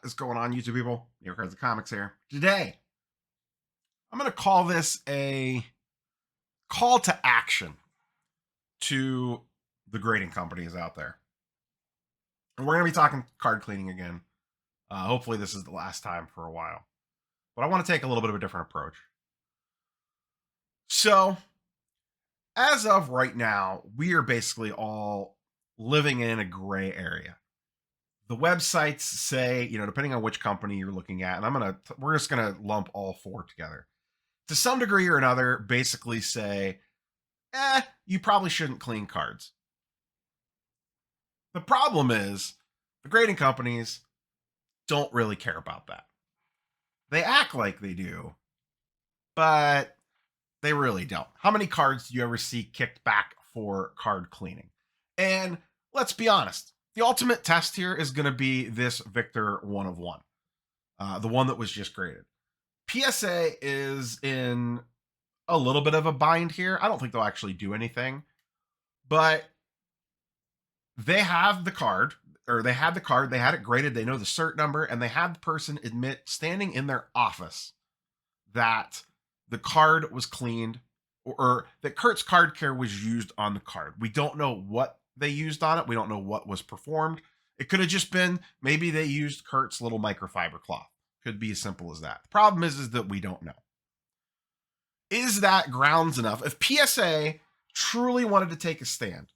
is going on, YouTube people? New York Cards and Comics here. Today, I'm going to call this a call to action to the grading companies out there. And we're going to be talking card cleaning again. Hopefully this is the last time for a while. But I want to take a little bit of a different approach. So, as of right now, we are basically all living in a gray area. The websites say, depending on which company you're looking at, and we're just gonna lump all four together. To some degree or another, basically say, you probably shouldn't clean cards. The problem is, the grading companies don't really care about that. They act like they do, but they really don't. How many cards do you ever see kicked back for card cleaning? And let's be honest, the ultimate test here is going to be this Victor 1 of 1, the one that was just graded. PSA is in a little bit of a bind here. I don't think they'll actually do anything, but they have the card, or they had the card, they had it graded, they know the cert number, and they had the person admit standing in their office that the card was cleaned, or that Kurt's card care was used on the card. We don't know what they used on it. We don't know what was performed. It could have just been, maybe they used Kurt's little microfiber cloth. Could be as simple as that. The problem is that we don't know. Is that grounds enough? If PSA truly wanted to take a stand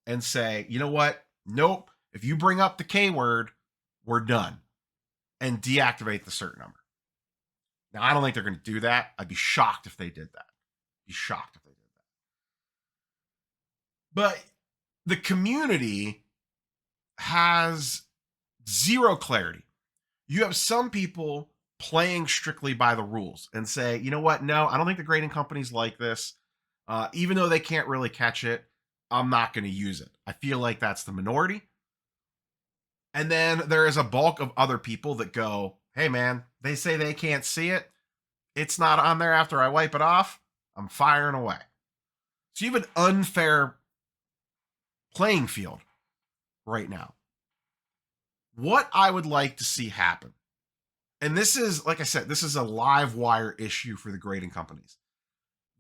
and say, you know what? Nope. If you bring up the K word, we're done, and deactivate the cert number. Now, I don't think they're going to do that. I'd be shocked if they did that. Be shocked if they did that. But the community has zero clarity. You have some people playing strictly by the rules and say, you know what? No, I don't think the grading companies like this. Even though they can't really catch it, I'm not going to use it. I feel like that's the minority. And then there is a bulk of other people that go, hey man, they say they can't see it. It's not on there after I wipe it off. I'm firing away. So you have an unfair playing field right now. What I would like to see happen, and this is, like I said, this is a live wire issue for the grading companies.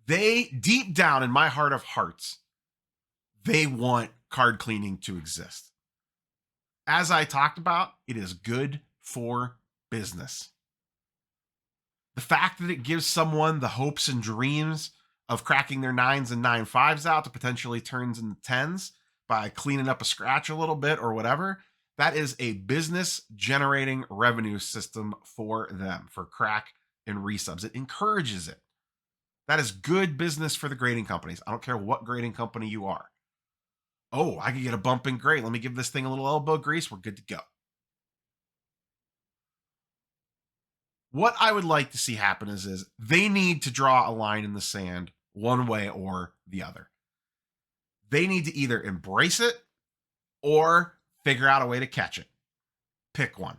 They, deep down in my heart of hearts, they want card cleaning to exist. As I talked about, it is good for business. The fact that it gives someone the hopes and dreams of cracking their 9s and 9.5s out to potentially turns into 10s by cleaning up a scratch a little bit or whatever, that is a business generating revenue system for them, for crack and resubs. It encourages it. That is good business for the grading companies. I don't care what grading company you are. Oh, I can get a bump in grade. Let me give this thing a little elbow grease. We're good to go. What I would like to see happen is they need to draw a line in the sand one way or the other. They need to either embrace it or figure out a way to catch it. Pick one.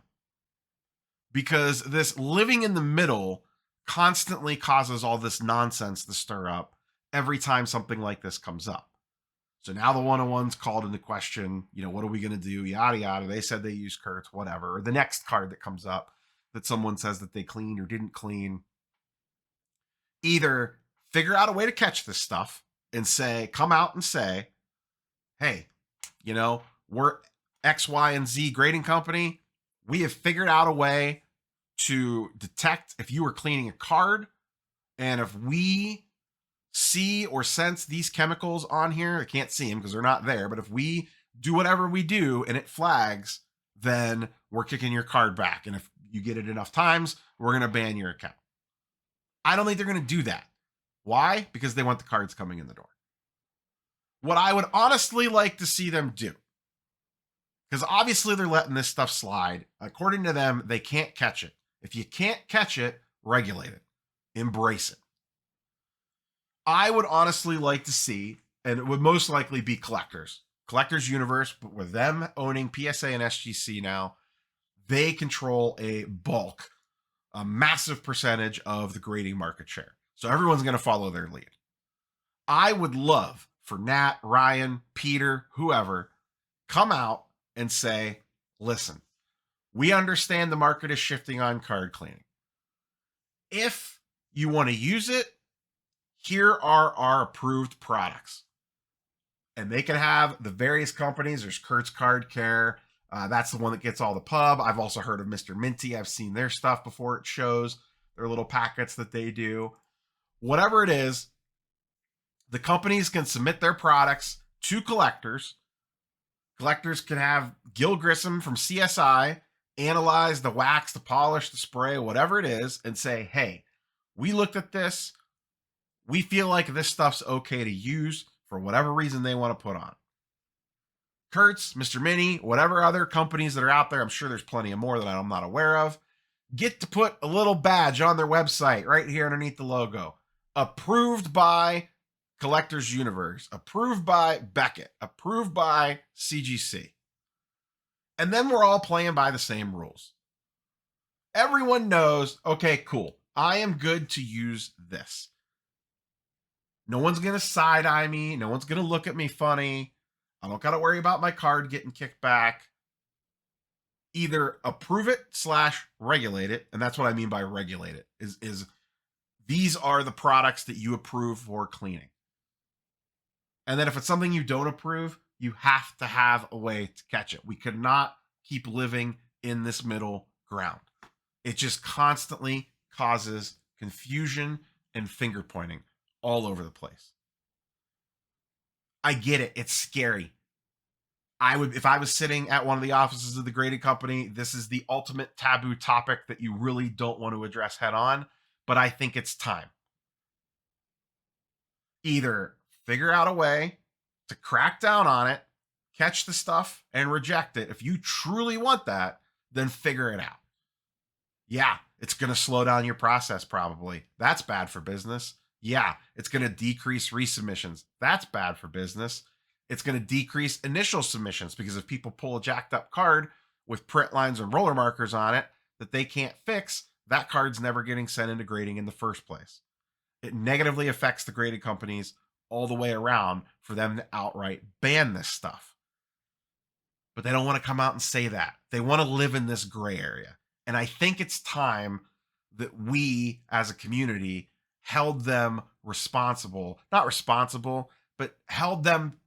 Because this living in the middle constantly causes all this nonsense to stir up every time something like this comes up. So now the 101's called into question, what are we going to do? Yada, yada. They said they used Kurt's, whatever. Or the next card that comes up that someone says that they cleaned or didn't clean. Either figure out a way to catch this stuff and come out and say, hey, we're X, Y, and Z grading company. We have figured out a way to detect if you were cleaning a card. And if we see or sense these chemicals on here, I can't see them because they're not there, but if we do whatever we do and it flags, then we're kicking your card back. And if you get it enough times, we're going to ban your account. I don't think they're going to do that. Why? Because they want the cards coming in the door. What I would honestly like to see them do, because obviously they're letting this stuff slide. According to them, they can't catch it. If you can't catch it, regulate it. Embrace it. I would honestly like to see, and it would most likely be Collectors Universe, but with them owning PSA and SGC now, they control a massive percentage of the grading market share. So everyone's going to follow their lead. I would love for Nat, Ryan, Peter, whoever, come out and say, listen, We understand the market is shifting on card cleaning. If you want to use it, here are our approved products. And they can have the various companies. There's Kurt's Card Care. That's the one that gets all the pub. I've also heard of Mr. Minty. I've seen their stuff before it shows. Their little packets that they do. Whatever it is, the companies can submit their products to collectors. Collectors can have Gil Grissom from CSI analyze the wax, the polish, the spray, whatever it is, and say, hey, we looked at this. We feel like this stuff's okay to use for whatever reason they want to put on. Kurtz, Mr. Mini, whatever other companies that are out there, I'm sure there's plenty of more that I'm not aware of, get to put a little badge on their website right here underneath the logo. Approved by Collectors Universe, approved by Beckett, approved by CGC. And then we're all playing by the same rules. Everyone knows, okay, cool. I am good to use this. No one's going to side-eye me. No one's going to look at me funny. I don't got to worry about my card getting kicked back. Either approve it / regulate it. And that's what I mean by regulate it. Is these are the products that you approve for cleaning. And then if it's something you don't approve, you have to have a way to catch it. We could not keep living in this middle ground. It just constantly causes confusion and finger pointing all over the place. I get it. It's scary. If I was sitting at one of the offices of the graded company, this is the ultimate taboo topic that you really don't want to address head on, but I think it's time. Either figure out a way to crack down on it, catch the stuff, and reject it. If you truly want that, then figure it out. Yeah, it's going to slow down your process probably. That's bad for business. Yeah, it's going to decrease resubmissions. That's bad for business. It's going to decrease initial submissions because if people pull a jacked up card with print lines and roller markers on it that they can't fix, that card's never getting sent into grading in the first place. It negatively affects the graded companies all the way around for them to outright ban this stuff. But they don't want to come out and say that. They want to live in this gray area. And I think it's time that we as a community held them responsible, not responsible, but held them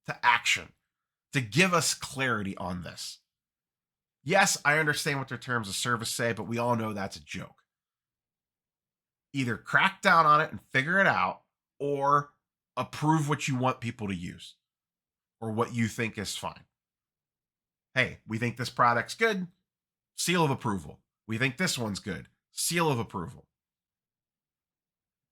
to action to give us clarity on this. Yes, I understand what their terms of service say, but we all know that's a joke. Either crack down on it and figure it out, or approve what you want people to use or what you think is fine. Hey, we think this product's good, seal of approval. We think this one's good, seal of approval.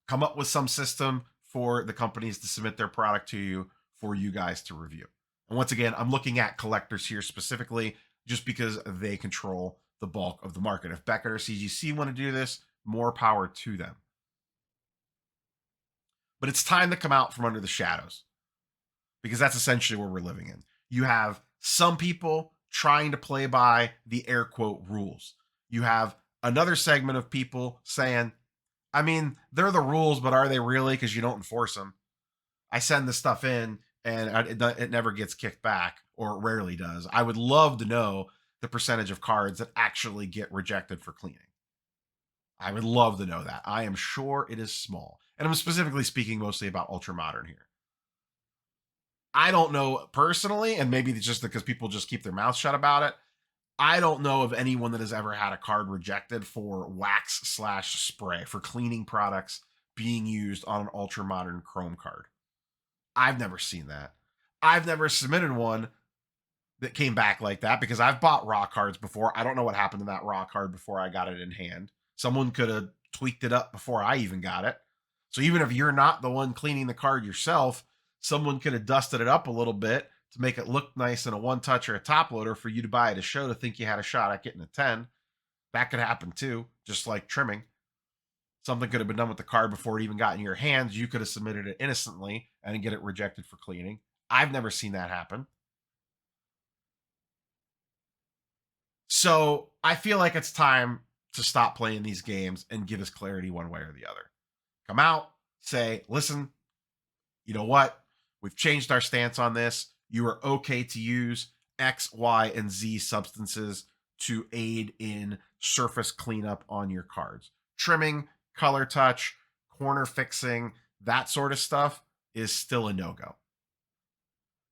Come up with some system for the companies to submit their product to you for you guys to review. And once again, I'm looking at collectors here specifically just because they control the bulk of the market. If Beckett or CGC want to do this, more power to them. But it's time to come out from under the shadows because that's essentially where we're living in. You have some people trying to play by the air quote rules. You have another segment of people saying, I mean, they're the rules, but are they really? Because you don't enforce them. I send this stuff in and it never gets kicked back, or it rarely does. I would love to know the percentage of cards that actually get rejected for cleaning. I would love to know that. I am sure it is small. And I'm specifically speaking mostly about ultra modern here. I don't know personally, and maybe it's just because people just keep their mouths shut about it. I don't know of anyone that has ever had a card rejected for wax / spray for cleaning products being used on an ultra modern chrome card. I've never seen that. I've never submitted one that came back like that because I've bought raw cards before. I don't know what happened to that raw card before I got it in hand. Someone could have tweaked it up before I even got it. So even if you're not the one cleaning the card yourself, someone could have dusted it up a little bit to make it look nice in a one touch or a top loader for you to buy at a show to think you had a shot at getting a 10. That could happen too, just like trimming. Something could have been done with the card before it even got in your hands. You could have submitted it innocently and get it rejected for cleaning. I've never seen that happen. So I feel like it's time to stop playing these games and give us clarity one way or the other. Come out, say, listen, you know what? We've changed our stance on this. You are okay to use X, Y, and Z substances to aid in surface cleanup on your cards. Trimming, color touch, corner fixing, that sort of stuff is still a no-go.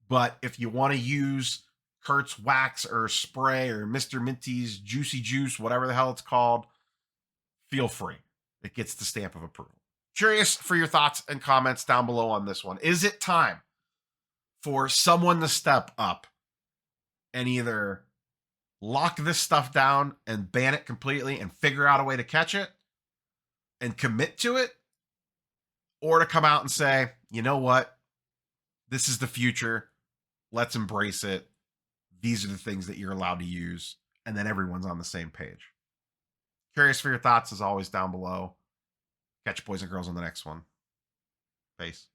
But if you want to use Kurt's wax or spray or Mr. Minty's Juicy Juice, whatever the hell it's called, feel free. It gets the stamp of approval. Curious for your thoughts and comments down below on this one. Is it time for someone to step up and either lock this stuff down and ban it completely and figure out a way to catch it and commit to it? Or to come out and say, you know what? This is the future. Let's embrace it. These are the things that you're allowed to use. And then everyone's on the same page. Curious for your thoughts, as always, down below. Catch you boys and girls on the next one. Peace.